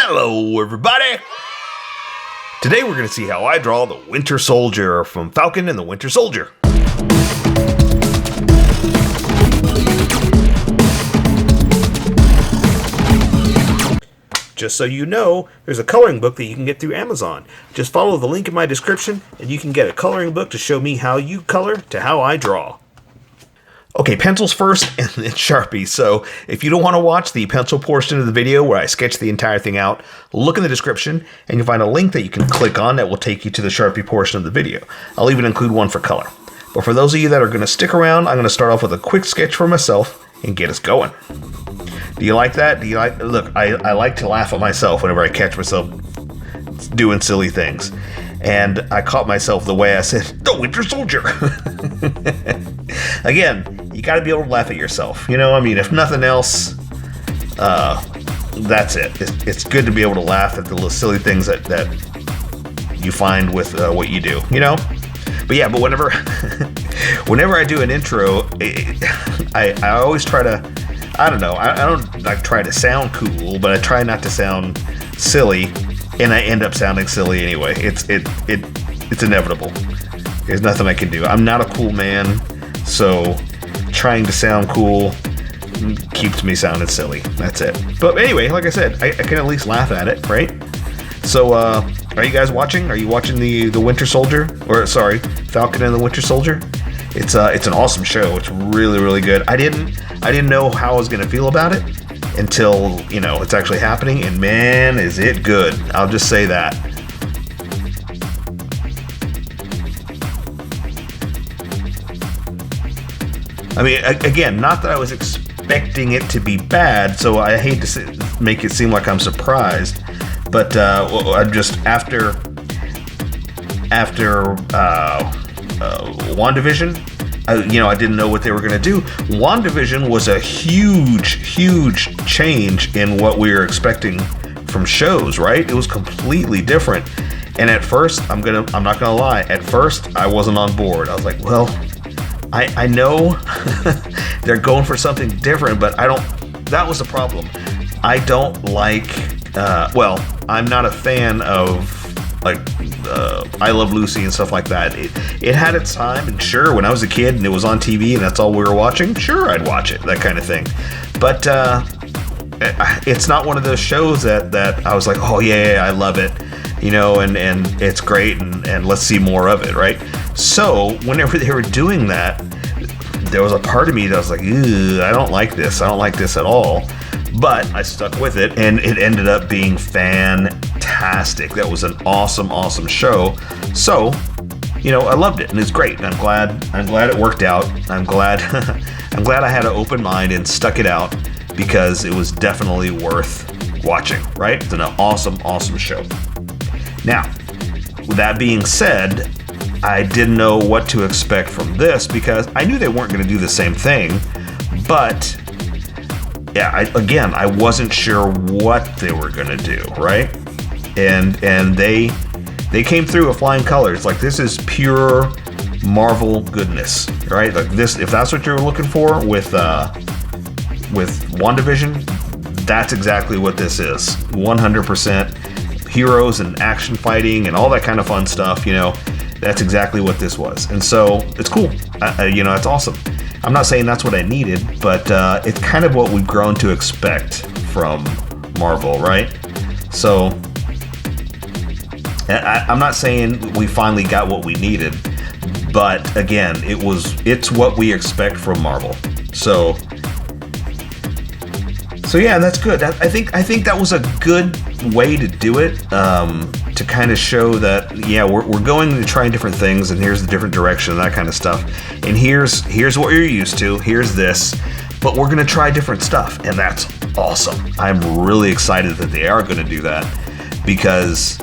Hello, everybody! Today we're going to see how I draw the Winter Soldier from Falcon and the Winter Soldier. Just so you know, there's a coloring book that you can get through Amazon. Just follow the link in my description and you can get a coloring book to show me how you color to how I draw. Okay, pencils first and then Sharpies. So if you don't want to watch the pencil portion of the video where I sketch the entire thing out, look in the description and you'll find a link that you can click on that will take you to the Sharpie portion of the video. I'll even include one for color. But for those of you that are going to stick around, I'm going to start off with a quick sketch for myself and get us going. Do you like that? Look, I like to laugh at myself whenever I catch myself doing silly things. And I caught myself the way I said, the Winter Soldier. Again, you got to be able to laugh at yourself. You know, I mean, if nothing else, that's it. It's good to be able to laugh at the little silly things that you find with what you do, you know? But yeah, but whenever I do an intro, I always try to, I don't know, I don't like try to sound cool, but I try not to sound silly, and I end up sounding silly anyway. It's inevitable. There's nothing I can do. I'm not a cool man, so trying to sound cool keeps me sounding silly. That's it. But anyway, like I said, I can at least laugh at it, right? So, are you guys watching? Are you watching the Winter Soldier? Or sorry, Falcon and the Winter Soldier? It's an awesome show. It's really, really good. I didn't know how I was gonna feel about it until, you know, it's actually happening, and man, is it good. I'll just say that. I mean, again, not that I was expecting it to be bad, so I hate to make it seem like I'm surprised, but I'm just after WandaVision, I didn't know what they were going to do. WandaVision was a huge change in what we were expecting from shows, right? It was completely different. And at first, I'm not gonna lie, at first I wasn't on board. I was like, well, I know they're going for something different, but that was the problem. I don't like, I'm not a fan of like I Love Lucy and stuff like that. It had its time, and sure, when I was a kid and it was on TV and that's all we were watching, sure, I'd watch it, that kind of thing. But it's not one of those shows that I was like, oh yeah, I love it, you know, and it's great, and let's see more of it, right? So whenever they were doing that, there was a part of me that was like, ew, I don't like this at all. But I stuck with it, and it ended up being fantastic. That was an awesome show. So, you know, I loved it, and it's great. And I'm glad it worked out. I'm glad I had an open mind and stuck it out, because it was definitely worth watching, right? It's an awesome show. Now, with that being said, I didn't know what to expect from this, because I knew they weren't going to do the same thing, but yeah, I wasn't sure what they were gonna do, right? And they came through with flying colors. Like, this is pure Marvel goodness, right? Like this, if that's what you're looking for with WandaVision, that's exactly what this is. 100% heroes and action fighting and all that kind of fun stuff. You know, that's exactly what this was, and so it's cool. It's awesome. I'm not saying that's what I needed, but it's kind of what we've grown to expect from Marvel, right? So I'm not saying we finally got what we needed, but again, it's what we expect from Marvel. So yeah, that's good. I think that was a good way to do it, to kind of show that, yeah, we're going to try different things, and here's the different direction and that kind of stuff, and here's what you're used to, here's this, but we're going to try different stuff, and that's awesome. I'm really excited that they are going to do that, because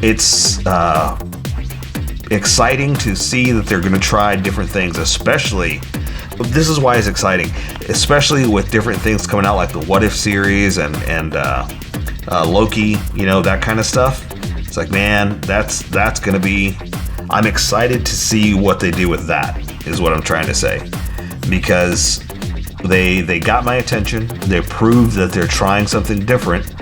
it's exciting to see that they're going to try different things, especially. This is why it's exciting, especially with different things coming out, like the What If series and Loki, you know, that kind of stuff. It's like, man, that's gonna be. I'm excited to see what they do with that, is what I'm trying to say, because They got my attention. They proved that they're trying something different.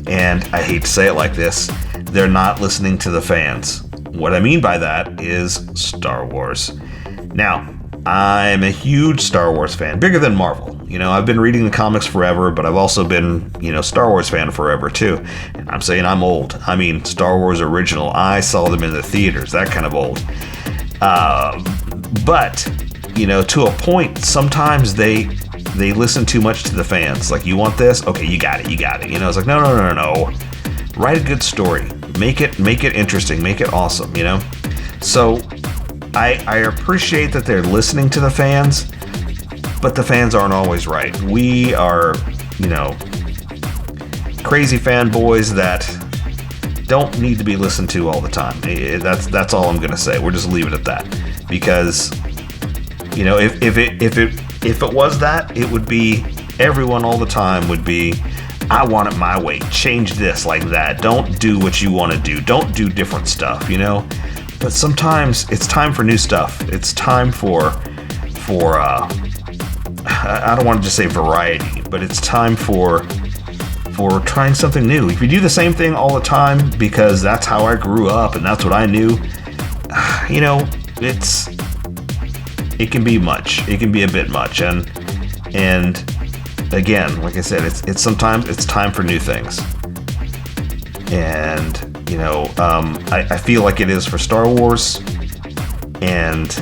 And I hate to say it like this, they're not listening to the fans. What I mean by that is Star Wars. Now, I'm a huge Star Wars fan, bigger than Marvel. You know, I've been reading the comics forever, but I've also been, Star Wars fan forever too. And I'm saying I'm old. I mean, Star Wars original. I saw them in the theaters, that kind of old. But, to a point, sometimes they listen too much to the fans. Like, you want this? Okay, you got it. It's like, no. Write a good story. Make it interesting. Make it awesome, So I appreciate that they're listening to the fans, but the fans aren't always right. We are, crazy fanboys that don't need to be listened to all the time. That's all I'm gonna say. We'll just leave it at that, because if it was that, it would be everyone all the time would be, I want it my way. Change this like that. Don't do what you want to do. Don't do different stuff, But sometimes it's time for new stuff. It's time for I don't want to just say variety, but it's time for trying something new. If you do the same thing all the time because that's how I grew up and that's what I knew, it can be much. It can be a bit much, and again, like I said, it's sometimes it's time for new things, and I feel like it is for Star Wars, and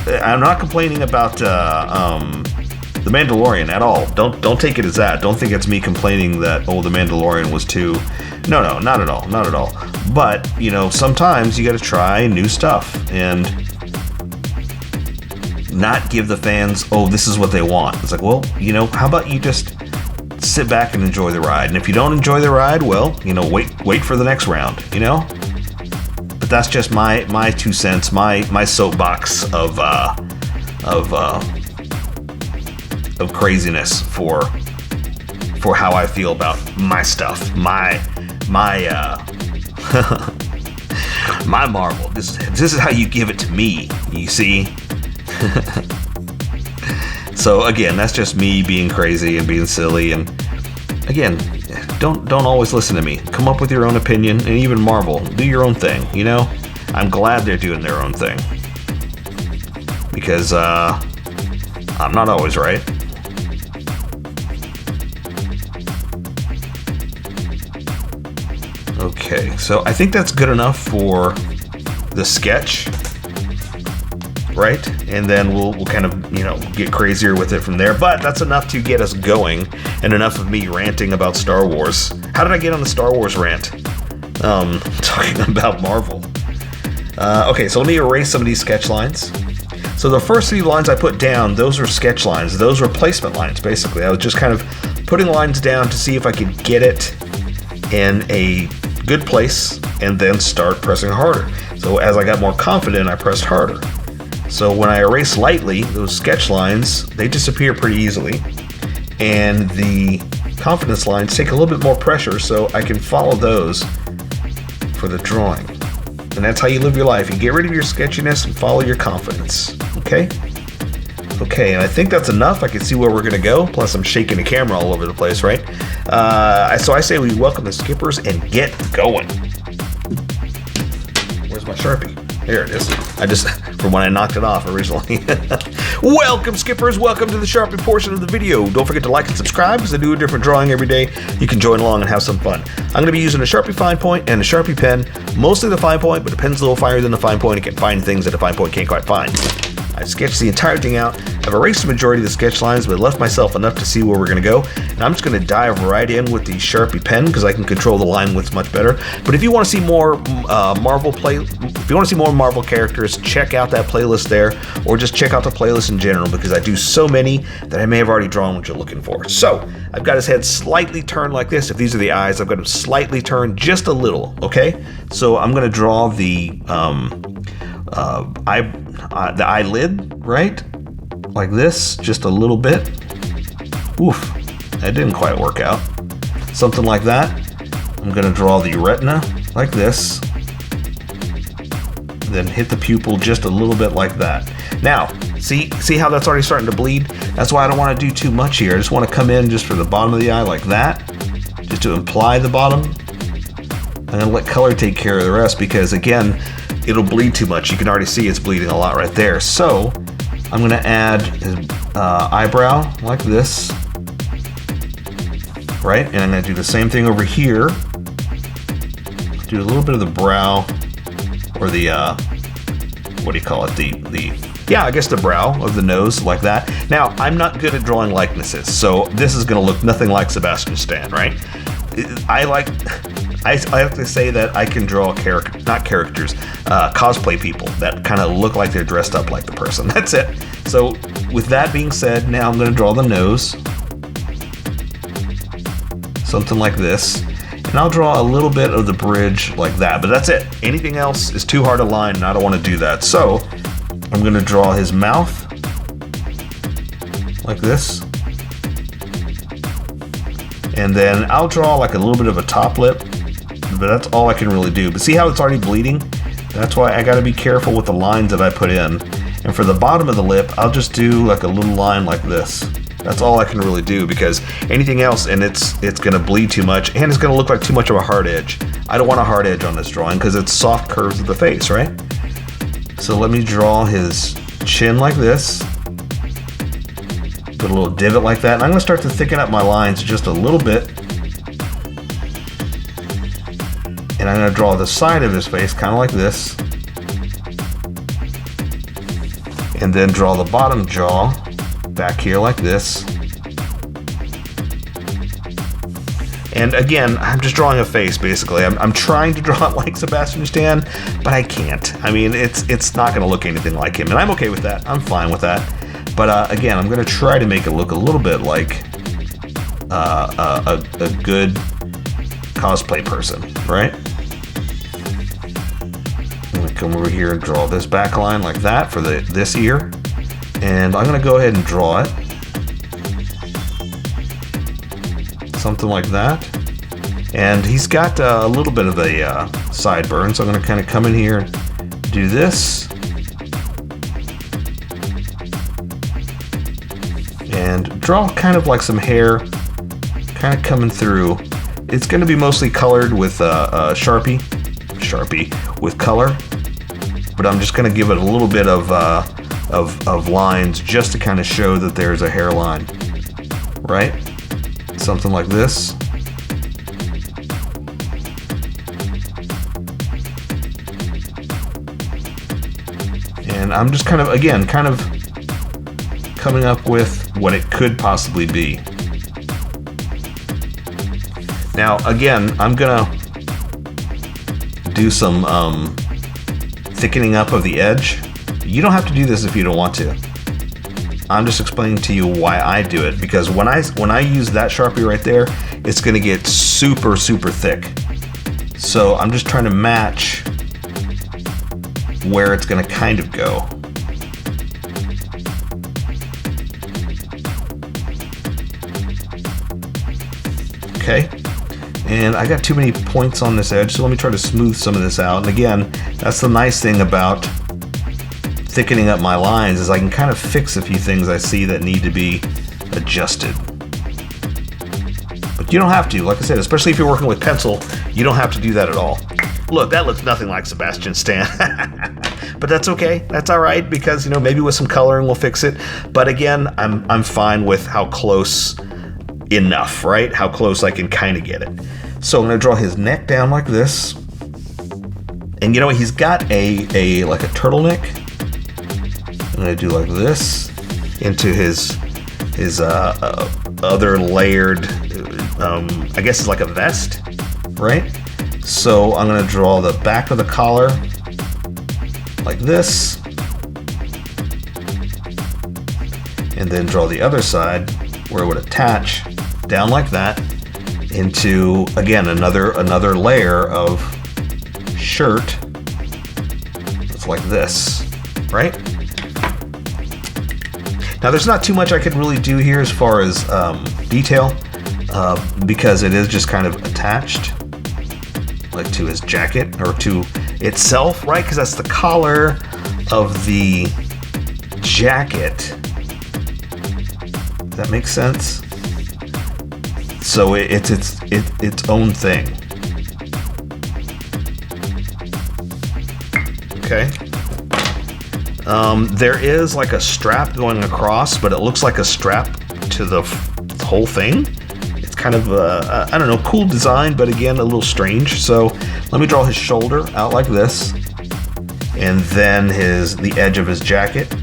I'm not complaining about The Mandalorian at all. Don't take it as that. Don't think it's me complaining that The Mandalorian was too. No, not at all. But sometimes you got to try new stuff and not give the fans, this is what they want. It's like, well, how about you just sit back and enjoy the ride? And if you don't enjoy the ride, well, wait for the next round. But that's just my 2 cents, my soapbox of craziness for how I feel about my stuff, my my Marvel. This is how you give it to me, you see. So again, that's just me being crazy and being silly, and again, don't always listen to me. Come up with your own opinion, and even Marvel, do your own thing, I'm glad they're doing their own thing, because I'm not always right. Okay, so I think that's good enough for the sketch, right? And then we'll kind of, get crazier with it from there. But that's enough to get us going, and enough of me ranting about Star Wars. How did I get on the Star Wars rant? Talking about Marvel. Okay, so let me erase some of these sketch lines. So the first few lines I put down, those were sketch lines. Those were placement lines, basically. I was just kind of putting lines down to see if I could get it in a good place and then start pressing harder. So as I got more confident, I pressed harder. So when I erase lightly, those sketch lines, they disappear pretty easily. And the confidence lines take a little bit more pressure, so I can follow those for the drawing. And that's how you live your life. You get rid of your sketchiness and follow your confidence. Okay? Okay, and I think that's enough. I can see where we're going to go. Plus, I'm shaking the camera all over the place, right? So I say we welcome the skippers and get going. Where's my Sharpie? There it is. From when I knocked it off originally. Welcome, skippers. Welcome to the Sharpie portion of the video. Don't forget to like and subscribe, because I do a different drawing every day. You can join along and have some fun. I'm going to be using a Sharpie fine point and a Sharpie pen. Mostly the fine point, but the pen's a little finer than the fine point. It can find things that the fine point can't quite find. I've sketched the entire thing out. I've erased the majority of the sketch lines, but left myself enough to see where we're going to go. And I'm just going to dive right in with the Sharpie pen, because I can control the line widths much better. But if you want to see more if you want to see more Marvel characters, check out that playlist there, or just check out the playlist in general, because I do so many that I may have already drawn what you're looking for. So I've got his head slightly turned like this. If these are the eyes, I've got him slightly turned just a little. Okay, so I'm going to draw the eyelid, right? Like this, just a little bit. Oof, that didn't quite work out. Something like that. I'm gonna draw the retina like this. Then hit the pupil just a little bit like that. Now, See how that's already starting to bleed? That's why I don't want to do too much here. I just want to come in just for the bottom of the eye like that, just to imply the bottom. I'm gonna let color take care of the rest because again, it'll bleed too much. You can already see it's bleeding a lot right there. So I'm gonna add his eyebrow like this, right? And I'm gonna do the same thing over here. Do a little bit of the brow, or the what do you call it? Yeah, I guess the brow of the nose like that. Now, I'm not good at drawing likenesses, so this is gonna look nothing like Sebastian Stan, right? I like to say that I can draw cosplay people that kind of look like they're dressed up like the person. That's it. So with that being said, now I'm gonna draw the nose. Something like this. And I'll draw a little bit of the bridge like that, but that's it. Anything else is too hard to line and I don't want to do that. So I'm gonna draw his mouth like this. And then I'll draw like a little bit of a top lip, but that's all I can really do. But see how it's already bleeding? That's why I gotta be careful with the lines that I put in. And for the bottom of the lip, I'll just do like a little line like this. That's all I can really do because anything else and it's gonna bleed too much and it's gonna look like too much of a hard edge. I don't want a hard edge on this drawing because it's soft curves of the face, right? So let me draw his chin like this. Put a little divot like that. And I'm gonna start to thicken up my lines just a little bit. And I'm gonna draw the side of his face kind of like this. And then draw the bottom jaw back here like this. And again, I'm just drawing a face basically. I'm trying to draw it like Sebastian Stan, but I can't. I mean, it's not gonna look anything like him, and I'm okay with that. I'm fine with that. But again, I'm gonna try to make it look a little bit like a good cosplay person, right? I'm gonna come over here and draw this back line like that for this ear. And I'm gonna go ahead and draw it. Something like that. And he's got a little bit of a sideburn, so I'm gonna kind of come in here and do this. And draw kind of like some hair kind of coming through. It's gonna be mostly colored with Sharpie with color, but I'm just gonna give it a little bit of lines just to kind of show that there's a hairline, right? Something like this. And I'm just kind of, again, kind of coming up with what it could possibly be. Now, again, I'm gonna do some thickening up of the edge. You don't have to do this if you don't want to. I'm just explaining to you why I do it, because when I use that Sharpie right there, it's gonna get super, super thick. So I'm just trying to match where it's gonna kind of go. Okay, and I got too many points on this edge, so let me try to smooth some of this out. And again, that's the nice thing about thickening up my lines, is I can kind of fix a few things I see that need to be adjusted. But you don't have to, like I said, especially if you're working with pencil, you don't have to do that at all. Look, that looks nothing like Sebastian Stan. But that's okay, that's all right, because, you know, maybe with some coloring we'll fix it. But again, I'm fine with how close enough, right? How close I can kind of get it. So I'm gonna draw his neck down like this. And you know what, he's got a like a turtleneck. I'm gonna do like this into his other layered, I guess it's like a vest, right? So I'm gonna draw the back of the collar like this, and then draw the other side where it would attach down like that into, again, another layer of shirt. It's like this, right? Now there's not too much I could really do here as far as detail, because it is just kind of attached like to his jacket, or to itself, right? Because that's the collar of the jacket. Does that make sense? So it's its own thing. Okay. There is like a strap going across, but it looks like a strap to the whole thing. It's kind of I don't know, cool design, but again, a little strange. So let me draw his shoulder out like this, and then the edge of his jacket,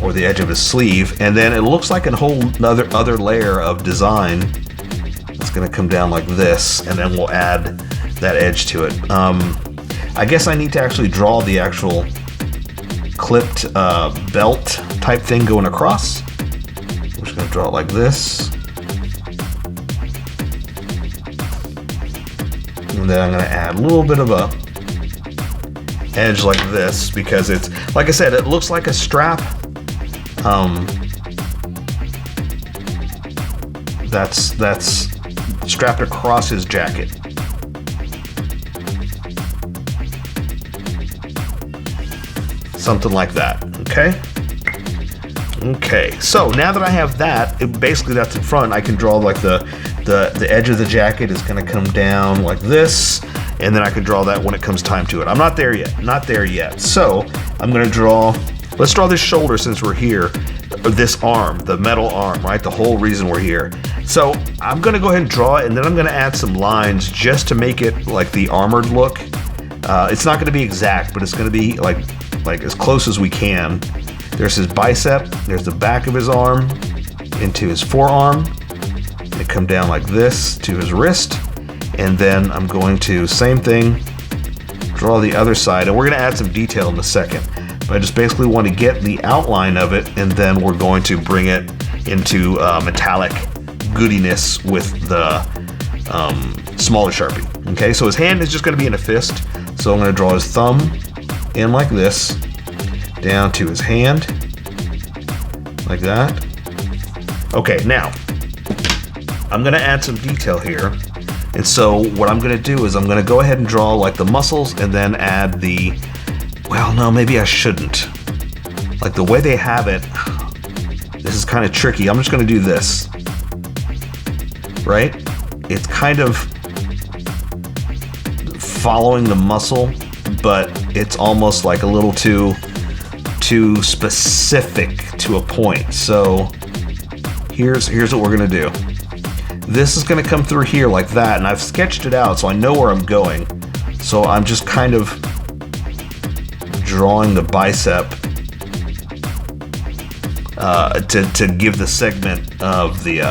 or the edge of his sleeve, and then it looks like a whole other layer of design that's going to come down like this, and then we'll add that edge to it. I guess I need to actually draw the actual clipped belt type thing going across. I'm just going to draw it like this, and then I'm going to add a little bit of a edge like this, because it's, like I said, it looks like a strap. That's strapped across his jacket. Something like that, okay? Okay, so now that I have that, basically that's in front, I can draw like the edge of the jacket is gonna come down like this, and then I can draw that when it comes time to it. I'm not there yet, So I'm gonna let's draw this shoulder since we're here, this arm, the metal arm, right? The whole reason we're here. So I'm gonna go ahead and draw it, and then I'm gonna add some lines just to make it like the armored look. It's not gonna be exact, but it's gonna be like as close as we can. There's his bicep, there's the back of his arm into his forearm. It come down like this to his wrist, and then I'm going to, same thing, draw the other side, and we're gonna add some detail in a second. But I just basically want to get the outline of it, and then we're going to bring it into metallic goodiness with the smaller Sharpie. Okay, so his hand is just going to be in a fist. So I'm going to draw his thumb in like this, down to his hand, like that. Okay, now I'm going to add some detail here. And so what I'm going to do is I'm going to go ahead and draw like the muscles, and then add the, well, no, maybe I shouldn't. Like the way they have it, this is kind of tricky. I'm just going to do this, right? It's kind of following the muscle, but it's almost like a little too specific to a point. So here's what we're going to do. This is going to come through here like that, and I've sketched it out so I know where I'm going. So I'm just kind of drawing the bicep to give the segment of the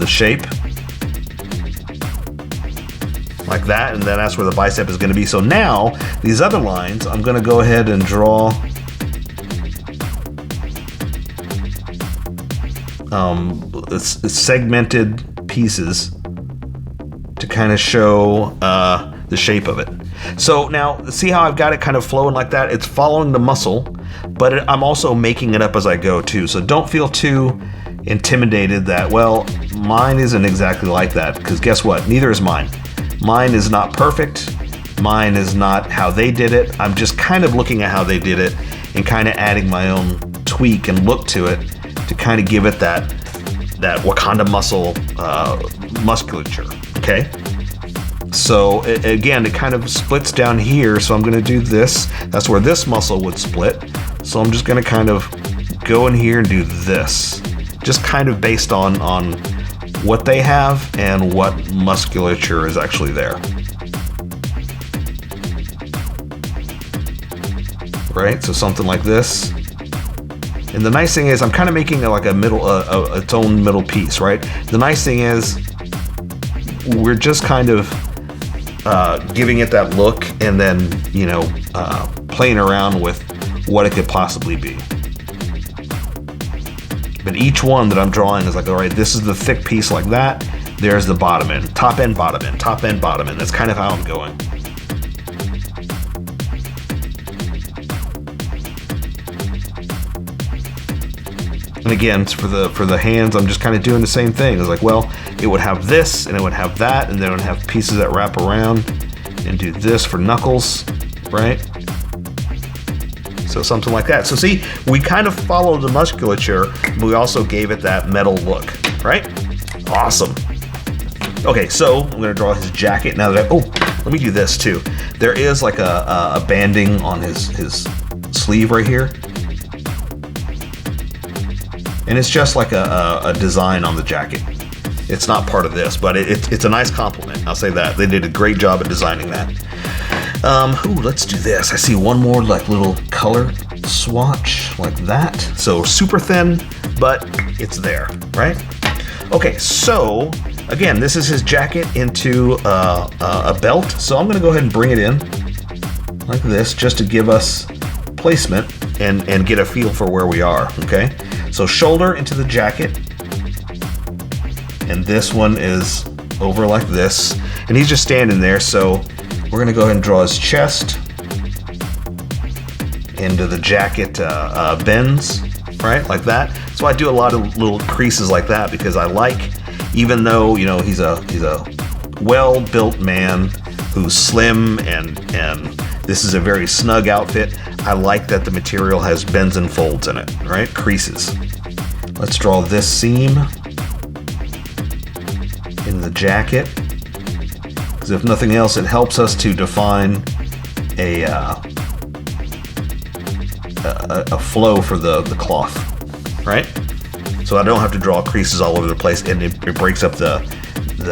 shape like that, and then that's where the bicep is going to be. So now these other lines, I'm going to go ahead and draw segmented pieces to kind of show the shape of it. So now see how I've got it kind of flowing like that? It's following the muscle, but I'm also making it up as I go too. So don't feel too intimidated that, well, mine isn't exactly like that, because guess what? Neither is mine. Mine is not perfect. Mine is not how they did it. I'm just kind of looking at how they did it and kind of adding my own tweak and look to it to kind of give it that Wakanda musculature, okay? So again, it kind of splits down here, so I'm going to do this. That's where this muscle would split. So I'm just going to kind of go in here and do this, just kind of based on what they have and what musculature is actually there. Right, so something like this. And the nice thing is I'm kind of making it like a middle, its own middle piece, right? The nice thing is we're just kind of giving it that look, and then, you know, playing around with what it could possibly be. But each one that I'm drawing is like, all right, this is the thick piece like that. There's the bottom end, top end, bottom end, top end, bottom end. That's kind of how I'm going. And again, for the hands, I'm just kind of doing the same thing. It's like, well, it would have this, and it would have that, and then it would have pieces that wrap around and do this for knuckles, right? So something like that. So see, we kind of followed the musculature, but we also gave it that metal look, right? Awesome. Okay, so I'm gonna draw his jacket now that let me do this too. There is like a banding on his sleeve right here. And it's just like a design on the jacket. It's not part of this, but it's a nice compliment. I'll say that. They did a great job at designing that. Let's do this. I see one more like little color swatch like that. So super thin, but it's there, right? Okay, so again, this is his jacket into a belt. So I'm gonna go ahead and bring it in like this just to give us placement and get a feel for where we are, okay? So shoulder into the jacket, and this one is over like this, and he's just standing there, so we're gonna go ahead and draw his chest into the jacket bends, right, like that. So I do a lot of little creases like that because I like, even though, you know, he's a well-built man who's slim and this is a very snug outfit, I like that the material has bends and folds in it, right? Creases. Let's draw this seam in the jacket, because if nothing else, it helps us to define a flow for the cloth, right? So I don't have to draw creases all over the place, and it breaks up the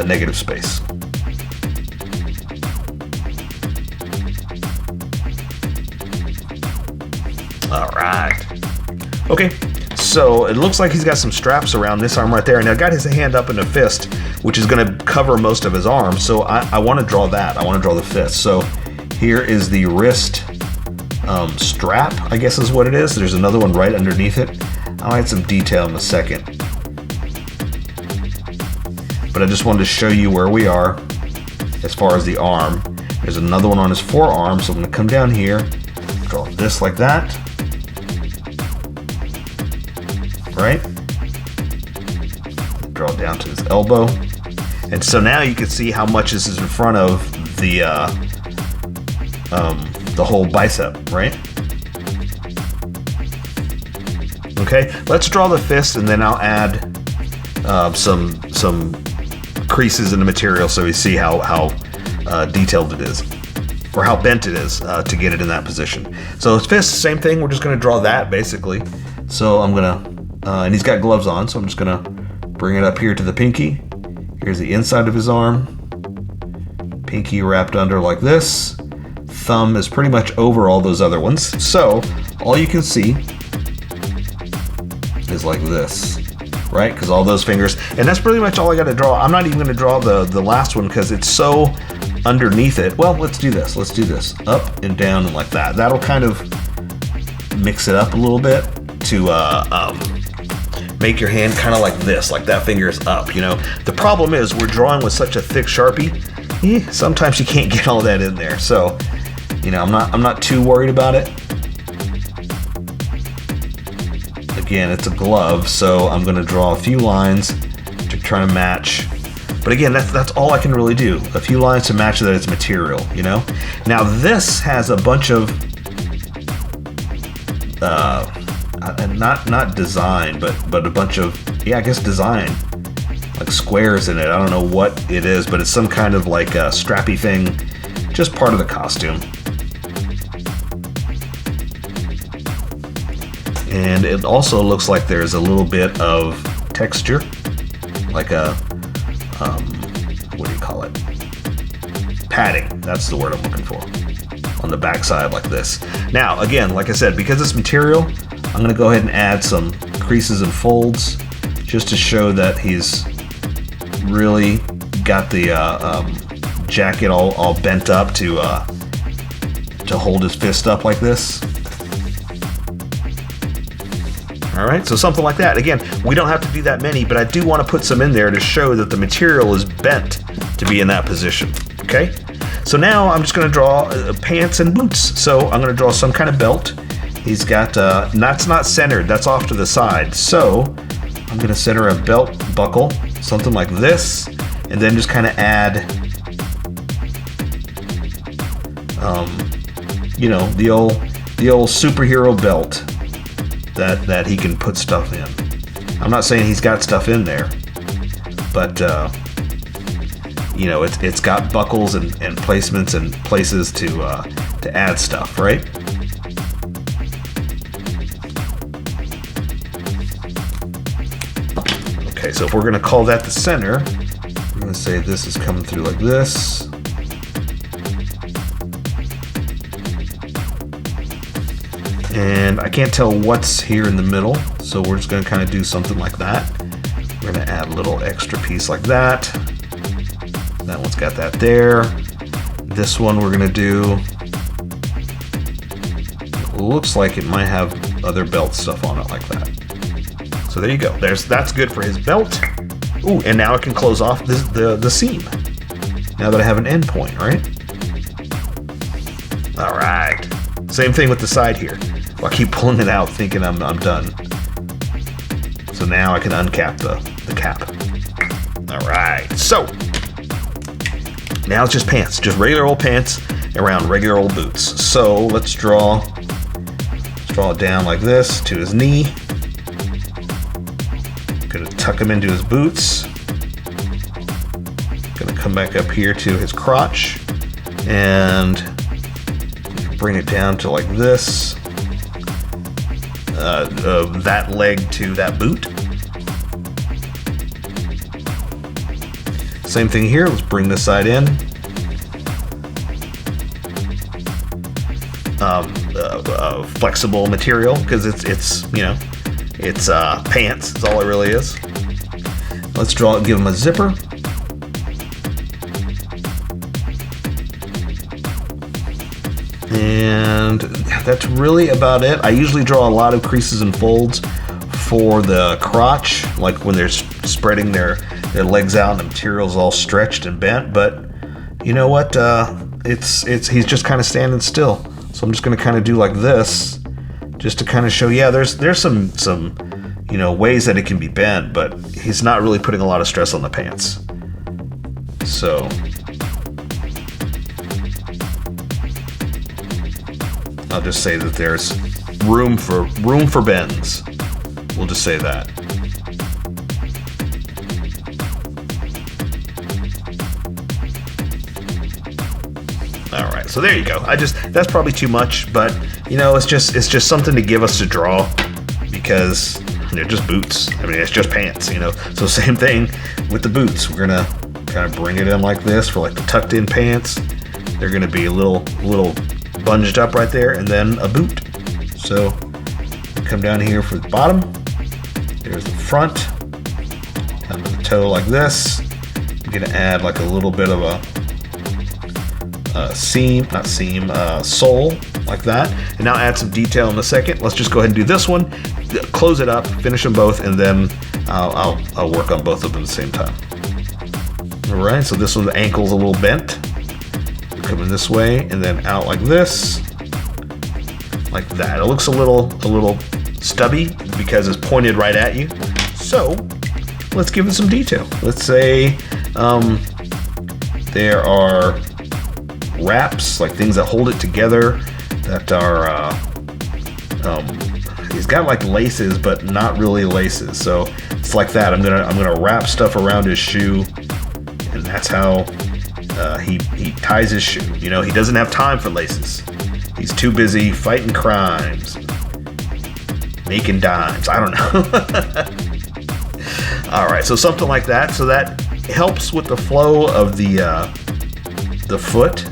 negative space. All right. Okay, so it looks like he's got some straps around this arm right there, and I got his hand up in a fist, which is gonna cover most of his arm, so I wanna draw that. I wanna draw the fist. So here is the wrist strap, I guess is what it is. There's another one right underneath it. I'll add some detail in a second. But I just wanted to show you where we are as far as the arm. There's another one on his forearm, so I'm gonna come down here, draw this like that. Right? Draw down to his elbow. And so now you can see how much this is in front of the whole bicep, right? Okay, let's draw the fist, and then I'll add some creases in the material so we see how detailed it is, or how bent it is to get it in that position. So his fist, same thing. We're just gonna draw that basically. So I'm gonna, and he's got gloves on, so I'm just gonna bring it up here to the pinky. Here's the inside of his arm. Pinky wrapped under like this. Thumb is pretty much over all those other ones. So all you can see is like this, right? Because all those fingers, and that's pretty much all I got to draw. I'm not even going to draw the last one because it's so underneath it. Well, let's do this. Let's do this. Up and down and like that. That'll kind of mix it up a little bit to make your hand kind of like this, like that finger is up, you know. The problem is we're drawing with such a thick Sharpie, sometimes you can't get all that in there. So, you know, I'm not too worried about it. Again, it's a glove, so I'm gonna draw a few lines to try to match. But again, that's all I can really do. A few lines to match that it's material, you know? Now this has a bunch of, not design, but a bunch of, yeah, I guess design, like squares in it. I don't know what it is, but it's some kind of like a strappy thing, just part of the costume. And it also looks like there's a little bit of texture, like a, what do you call it? Padding, that's the word I'm looking for, on the back side like this. Now, again, like I said, because it's material, I'm gonna go ahead and add some creases and folds just to show that he's really got the jacket all bent up to hold his fist up like this. All right, so something like that. Again, we don't have to do that many, but I do want to put some in there to show that the material is bent to be in that position, okay? So now I'm just gonna draw pants and boots. So I'm gonna draw some kind of belt. He's got, that's not centered, that's off to the side. So I'm gonna center a belt buckle, something like this, and then just kind of add, you know, the the old superhero belt that he can put stuff in. I'm not saying he's got stuff in there, but you know, it's got buckles and placements and places to add stuff, right? Okay, so if we're gonna call that the center, we're gonna say this is coming through like this. And I can't tell what's here in the middle, so we're just gonna kind of do something like that. We're gonna add a little extra piece like that. That one's got that there. This one we're gonna do, it looks like it might have other belt stuff on it like that. So there you go. That's good for his belt. Ooh, and now I can close off the seam. Now that I have an end point, right? All right. Same thing with the side here. Well, I keep pulling it out thinking I'm done. So now I can uncap the cap. All right, so now it's just pants, just regular old pants around regular old boots. So let's draw it down like this to his knee. Gonna tuck him into his boots. Gonna come back up here to his crotch and bring it down to like this. That leg to that boot. Same thing here. Let's bring this side in. Flexible material because it's you know, it's pants. That's all it really is. Let's draw it. Give him a zipper. And that's really about it. I usually draw a lot of creases and folds for the crotch, like when they're spreading their legs out and the material's all stretched and bent. But you know what? He's just kind of standing still. So I'm just going to kind of do like this, just to kind of show. Yeah, there's some you know, ways that it can be bent, but he's not really putting a lot of stress on the pants. So. I'll just say that there's room for bends. We'll just say that. All right, so there you go. That's probably too much, but you know, it's just something to give us to draw because they're just boots. I mean, it's just pants, you know. So same thing with the boots. We're gonna kind of bring it in like this for like the tucked in pants. They're gonna be a little bunged up right there, and then a boot. So come down here for the bottom. There's the front, down to the toe like this. I'm gonna add like a little bit of a sole like that. And now add some detail in a second. Let's just go ahead and do this one, close it up, finish them both, and then I'll work on both of them at the same time. All right, so this one, the ankle's a little bent. Coming this way and then out like this, like that. It looks a little stubby because it's pointed right at you. So let's give it some detail. Let's say there are wraps, like things that hold it together, that are he's got like laces but not really laces. So it's like that. I'm gonna wrap stuff around his shoe, and that's how he ties his shoe. You know, he doesn't have time for laces. He's too busy fighting crimes, making dimes. I don't know. All right, so something like that. So that helps with the flow of the foot,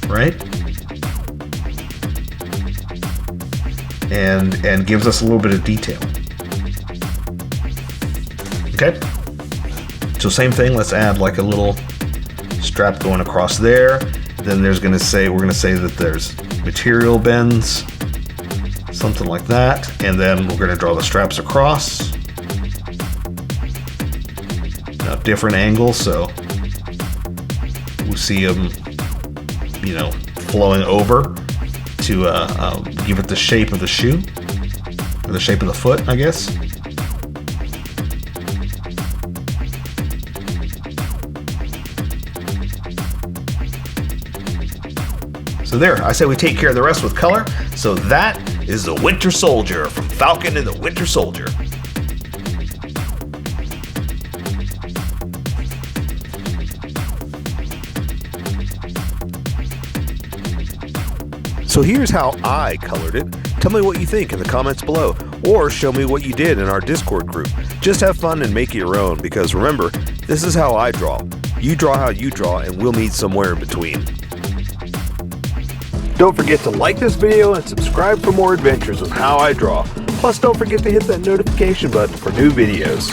right? And gives us a little bit of detail. Okay. So same thing. Let's add like a little strap going across there. Then we're gonna say that there's material bends, something like that, and then we're gonna draw the straps across. Now different angles, so we see them, you know, flowing over to give it the shape of the shoe, or the shape of the foot, I guess. So And there, I say we take care of the rest with color. So that is the Winter Soldier from Falcon and the Winter Soldier. So here's how I colored it. Tell me what you think in the comments below, or show me what you did in our Discord group. Just have fun and make it your own, because remember, this is how I draw. You draw how you draw, and we'll meet somewhere in between. Don't forget to like this video and subscribe for more adventures with How I Draw. Plus, don't forget to hit that notification button for new videos.